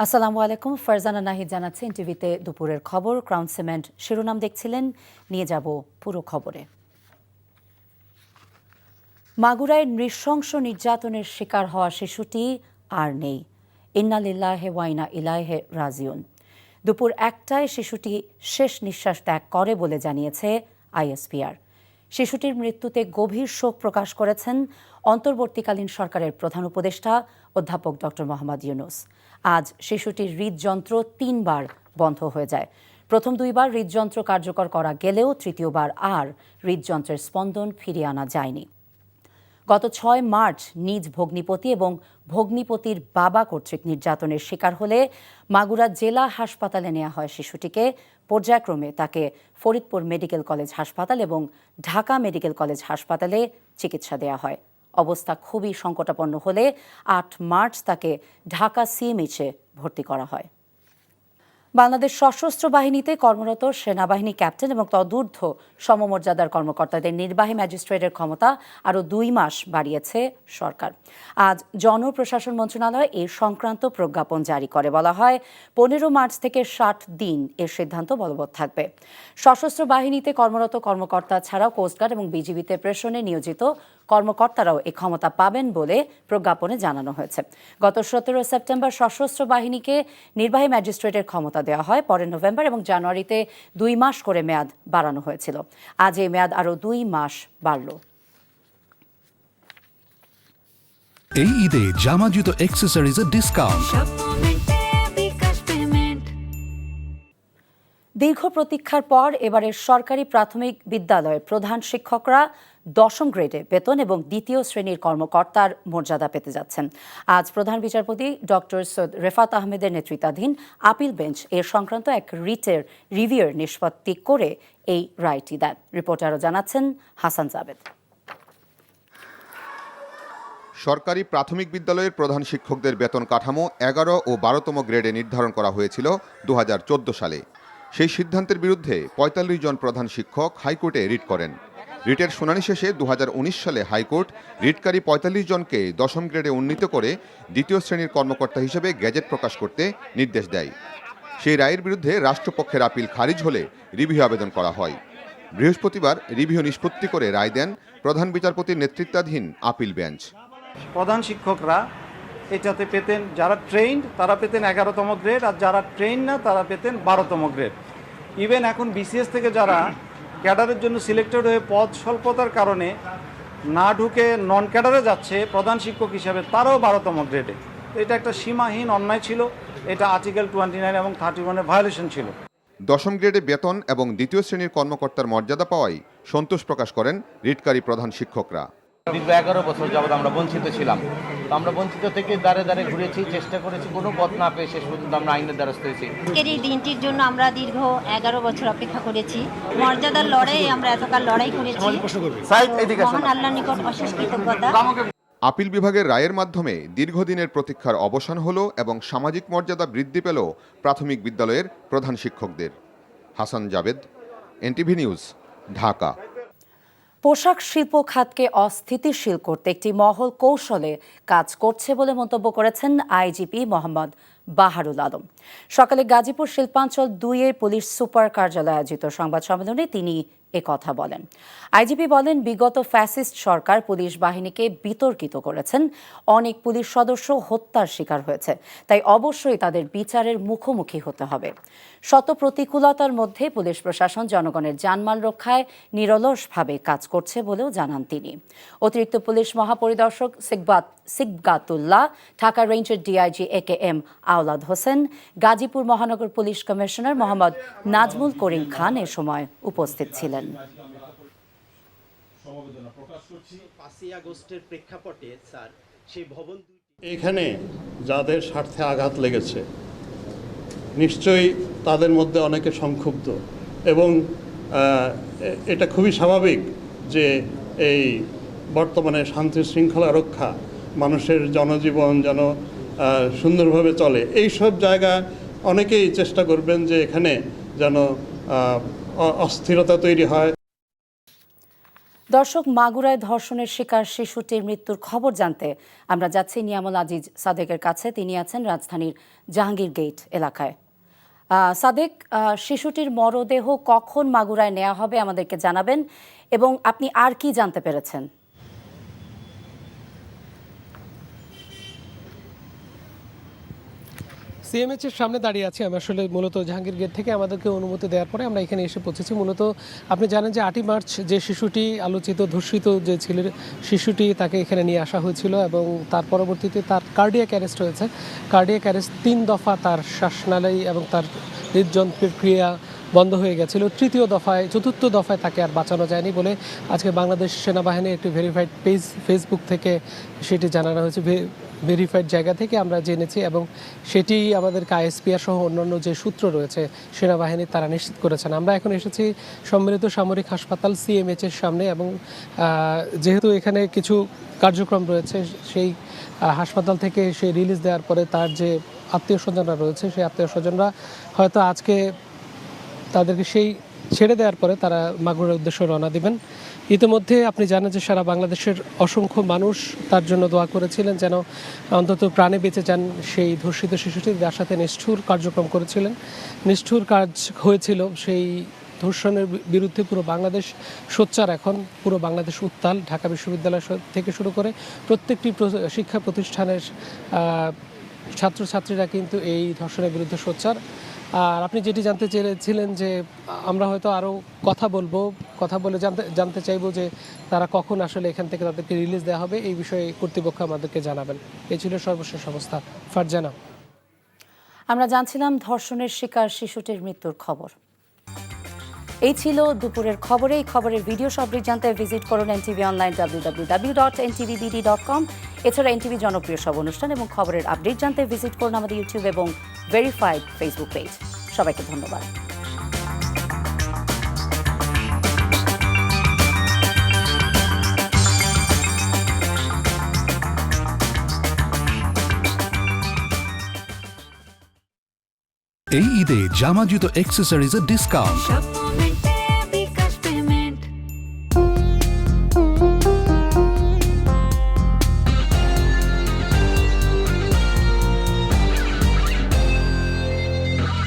আসসালামু আলাইকুম। ফারজানা নাহিদ জানাচ্ছি এনটিভিতে দুপুরের খবর। ক্রাউন সিমেন্ট শিরোনাম দেখছিলেন, নিয়ে যাব পুরো খবরে। মাগুরায় নৃশংস নির্যাতনের শিকার হওয়া শিশুটি আর নেই। ইন্না লিল্লাহি ওয়া ইন্না ইলাইহি রাজিউন। দুপুর ১টায় শিশুটি শেষ নিঃশ্বাস ত্যাগ করে বলে জানিয়েছে আইএসপিআর। শিশুটির মৃত্যুতে গভীর শোক প্রকাশ করেছেন অন্তর্বর্তীকালীন সরকারের প্রধান উপদেষ্টা অধ্যাপক ডক্টর মোহাম্মদ ইউনূস। আজ শিশুটির হৃদযন্ত্র ৩ বার বন্ধ হয়ে যায়। প্রথম ২ বার হৃদযন্ত্র কার্যকর করা গেলেও তৃতীয়বার আর হৃদযন্ত্রের স্পন্দন ফিরিয়ে আনা যায়নি। গত ৬ মার্চ নিজ ভগ্নিপতি এবং ভগ্নিপতির বাবা কর্তৃক নির্যাতনের শিকার হলে মাগুরা জেলা হাসপাতালে নেওয়া হয় শিশুটিকে। পর্যায়ক্রমে তাকে ফরিদপুর মেডিকেল কলেজ হাসপাতাল এবং ঢাকা মেডিকেল কলেজ হাসপাতালে চিকিৎসা দেওয়া হয়। অবস্থা খুবই সংকটাপন্ন হলে ৮ মার্চ তাকে ঢাকা সিএমএইচে ভর্তি করা হয়। বাংলাদেশ সশস্ত্র বাহিনীতে কর্মরত সেনাবাহিনী ক্যাপ্টেন এবং তদূর্ধ্ব সমমর্যাদার কর্মকর্তাদের নির্বাহী ম্যাজিস্ট্রেটের ক্ষমতা আরও ২ মাস বাড়িয়েছে সরকার। আজ জনপ্রশাসন মন্ত্রণালয় এই সংক্রান্ত প্রজ্ঞাপন জারি করে। বলা হয় ১৫ মার্চ থেকে ৬০ দিন এর সিদ্ধান্ত বলবৎ থাকবে। সশস্ত্র বাহিনীতে কর্মরত কর্মকর্তা ছাড়াও কোস্টগার্ড এবং বিজিবিতে প্রেষণে নিয়োজিত কর্মকর্তারাও এই ক্ষমতা পাবেন বলে প্রজ্ঞাপনে জানানো হয়েছে। গত ১৭ সেপ্টেম্বর সশস্ত্র বাহিনীকে নির্বাহী ম্যাজিস্ট্রেটের ক্ষমতা দেওয়া হয়। পরে নভেম্বর এবং জানুয়ারিতে ২ মাস করে মেয়াদ বাড়ানো হয়েছিল। আজ এই মেয়াদ আরও ২ মাস বাড়ল। এই ঈদে জামা জুতো অ্যাক্সেসরিজের ডিসকাউন্ট। দীর্ঘ প্রতীক্ষার পর এবারের সরকারি প্রাথমিক বিদ্যালয়ের প্রধান শিক্ষকরা ১০ম গ্রেডে বেতন এবং দ্বিতীয় শ্রেণীর কর্মকর্তার মর্যাদা পেতে যাচ্ছেন। আজ প্রধান বিচারপতি ডক্টর সৈয়দ রেফাত আহমেদের নেতৃত্বাধীন আপিল বেঞ্চ এর সংক্রান্ত এক রিটের রিভিউর নিষ্পত্তি করে এই রায়টি দেন। রিপোর্টে আরও জানাচ্ছেন হাসান জাবেদ। সরকারি প্রাথমিক বিদ্যালয়ের প্রধান শিক্ষকদের বেতন কাঠামো ১১ ও ১২তম গ্রেডে নির্ধারণ করা হয়েছিল ২০১৪ সালে। সেই সিদ্ধান্তের বিরুদ্ধে ৪৫ জন প্রধান শিক্ষক হাইকোর্টে রিট করেন। রিটের শুনানি শেষে ২০১৯ সালে হাইকোর্ট রিটকারী ৪৫ জনকে ১০ম গ্রেডে উন্নীত করে দ্বিতীয় শ্রেণীর কর্মকর্তা হিসেবে গেজেট প্রকাশ করতে নির্দেশ দেয়। সেই রায়ের বিরুদ্ধে রাষ্ট্রপক্ষের আপিল খারিজ হলে রিভিউ আবেদন করা হয়। বৃহস্পতিবার রিভিউ নিষ্পত্তি করে রায় দেন প্রধান বিচারপতির নেতৃত্বাধীন আপিল বেঞ্চ। প্রধান শিক্ষকরা এটাতে পেতেন, যারা ট্রেন্ড তারা পেতেন ১১তম গ্রেড, আর যারা ট্রেন না তারা পেতেন ১২তম গ্রেড। ইভেন এখন বিসিএস থেকে যারা ক্যাডারের জন্য সিলেক্টেড হয়ে পদ স্বল্পতার কারণে না ঢুকে নন ক্যাডারে যাচ্ছে প্রধান শিক্ষক হিসাবে, তারাও ১২তম গ্রেডে। এটা একটা সীমাহীন অন্যায় ছিল। এটা আর্টিকেল 29 এবং 31-এর ভায়োলেশন ছিল। ১০ম গ্রেডে বেতন এবং দ্বিতীয় শ্রেণীর কর্মকর্তার মর্যাদা পাওয়ায় সন্তোষ প্রকাশ করেন রিটকারী প্রধান শিক্ষকরা। দীর্ঘ ১১ বছর যাবৎ আমরা বঞ্চিত ছিলাম। তো আমরা বঞ্চিত থেকে দাঁড়ে দাঁড়ে ঘুরেছি, চেষ্টা করেছি, কোনো পথ না পেয়ে শেষ পর্যন্ত আমরা আইনের দ্বারস্থ হয়েছি। এই দিনটির জন্য আমরা দীর্ঘ ১১ বছর অপেক্ষা করেছি। মর্যাদার লড়াই আমরা এতকাল লড়াই করেছি। মহান আল্লাহর নিকট অশেষ কৃতজ্ঞতা। আপিল বিভাগের রায়ের মাধ্যমে দীর্ঘদিনের প্রতীক্ষার অবসান হলো এবং সামাজিক মর্যাদা বৃদ্ধি পেল প্রাথমিক বিদ্যালয়ের প্রধান শিক্ষকদের। Hasan Javed, NTV news, Dhaka. পোশাক শিল্প খাতকে অস্থিতিশীল করতে একটি মহল কৌশলে কাজ করছে বলে মন্তব্য করেছেন আইজিপি মোহাম্মদ বাহারুল আলম। সকালে গাজীপুর শিল্পাঞ্চল ২-এর পুলিশ সুপার কার্যালয়ে আয়োজিত সংবাদ সম্মেলনে তিনি কথা বলেন। আইজিপি বলেন, বিগত ফ্যাসিস্ট সরকার পুলিশ বাহিনীকে বিতর্কিত করেছেন। অনেক পুলিশ সদস্য হত্যার শিকার হয়েছে, তাই অবশ্যই তাদের বিচারের মুখোমুখি হতে হবে। শত প্রতিকূলতার মধ্যে পুলিশ প্রশাসন জনগণের জানমাল রক্ষায় নিরলসভাবে কাজ করছে বলেও জানান তিনি। অতিরিক্ত পুলিশ মহাপরিদর্শক সিকগাতুল্লাহ, ঢাকা রেঞ্জের ডিআইজি AKM আওলাদ হোসেন, গাজীপুর মহানগর পুলিশ কমিশনার মোহাম্মদ নাজমুল করিম খান এ সময় উপস্থিত ছিলেন। এখানে যাদের স্বার্থে আঘাত লেগেছে নিশ্চয়ই তাদের মধ্যে অনেকে সংক্ষুব্ধ, এবং এটা খুবই স্বাভাবিক যে এই বর্তমানে শান্তি শৃঙ্খলা রক্ষা, মানুষের জনজীবন যেন সুন্দরভাবে চলে, এই সব জায়গায় অনেকেই চেষ্টা করবেন যে এখানে যেন অস্থিরতা তৈরি হয়। দর্শক, মাগুরায় ধর্ষণের শিকার শিশুটির মৃত্যুর খবর জানতে আমরা যাচ্ছি নিয়ামুল আজিজ সাদেকের কাছে। তিনি আছেন রাজধানীর জাহাঙ্গীর গেট এলাকায়। সাদেক, শিশুটির মরদেহ কখন মাগুরায় নেওয়া হবে আমাদেরকে জানাবেন, এবং আপনি আর কি জানতে পেরেছেন? সিএমএইচ এর সামনে দাঁড়িয়ে আছি আমি আসলে মূলত জাহাঙ্গীর গেট থেকে আমাদেরকে অনুমতি দেওয়ার পরে আমরা এখানে এসে পৌঁছেছি। মূলত আপনি জানেন যে 8ই মার্চ যে শিশুটি আলোচিত ধর্ষিত যে ছেলের শিশুটি, তাকে এখানে নিয়ে আসা হয়েছিল এবং তার পরবর্তীতে তার কার্ডিয়াক অ্যারেস্ট হয়েছে। কার্ডিয়াক অ্যারেস্ট 3 দফা তার শ্বাসনালী এবং তার হৃদযন্ত্রের ক্রিয়া বন্ধ হয়ে গেছিল। চতুর্থ দফায় তাকে আর বাঁচানো যায়নি বলে আজকে বাংলাদেশ সেনাবাহিনীর একটি ভেরিফাইড পেজ ফেসবুক থেকে সেটি জানানো হয়েছে। ভেরিফাইড জায়গা থেকে আমরা জেনেছি এবং সেটি আমাদেরকে আইএসপিআর সহ অন্যান্য যে সূত্র রয়েছে সেনাবাহিনীর, তারা নিশ্চিত করেছেন। আমরা এখন এসেছি সম্মিলিত সামরিক হাসপাতাল সিএমএইচ এর সামনে এবং যেহেতু এখানে কিছু কার্যক্রম রয়েছে, সেই হাসপাতাল থেকে সেই রিলিজ দেওয়ার পরে তার যে আত্মীয় স্বজনরা রয়েছে, সেই আত্মীয় স্বজনরা হয়তো আজকে তাদেরকে সেই ছেড়ে দেওয়ার পরে তারা মাগুরার উদ্দেশ্যে রওনা দিবেন। ইতিমধ্যে আপনি জানেন যে সারা বাংলাদেশের অসংখ্য মানুষ তার জন্য দোয়া করেছিলেন যেন অন্তত প্রাণে বেঁচে যান সেই ধর্ষিত শিশুটি, যার সাথে নিষ্ঠুর কার্যক্রম করেছিলেন। নিষ্ঠুর কাজ হয়েছিল, সেই ধর্ষণের বিরুদ্ধে পুরো বাংলাদেশ সোচ্চার। এখন পুরো বাংলাদেশ উত্তাল। ঢাকা বিশ্ববিদ্যালয় থেকে শুরু করে প্রত্যেকটি শিক্ষা প্রতিষ্ঠানের ছাত্রছাত্রীরা কিন্তু এই ধর্ষণের বিরুদ্ধে সোচ্চার। আর আপনি যেটি জানতে চেয়েছিলেন যে আমরা হয়তো আরও কথা বলে জানতে চাইবো যে তারা কখন আসলে এখান থেকে তাদেরকে রিলিজ দেওয়া হবে, এই বিষয়ে কর্তৃপক্ষ আমাদেরকে জানাবেন। এই ছিল সর্বশেষ অবস্থা। ফারজানা, আমরা জানছিলাম ধর্ষণের শিকার শিশুটির মৃত্যুর খবর। এই ছিল দুপুরের খবরে। এই খবরের ভিডিও সবরিক জানতে ভিজিট করুন এনটিভি অনলাইন www.ntvbd.com। এছাড়া এনটিভি জনপ্রিয় সব অনুষ্ঠান এবং খবরের আপডেট জানতে ভিজিট করুন আমাদের ইউটিউব এবং ভেরিফাইড ফেসবুক পেজ। সবাইকে ধন্যবাদ। এই ঈদে জামা জুতো অ্যাক্সেসরিজের ডিসকাউন্ট।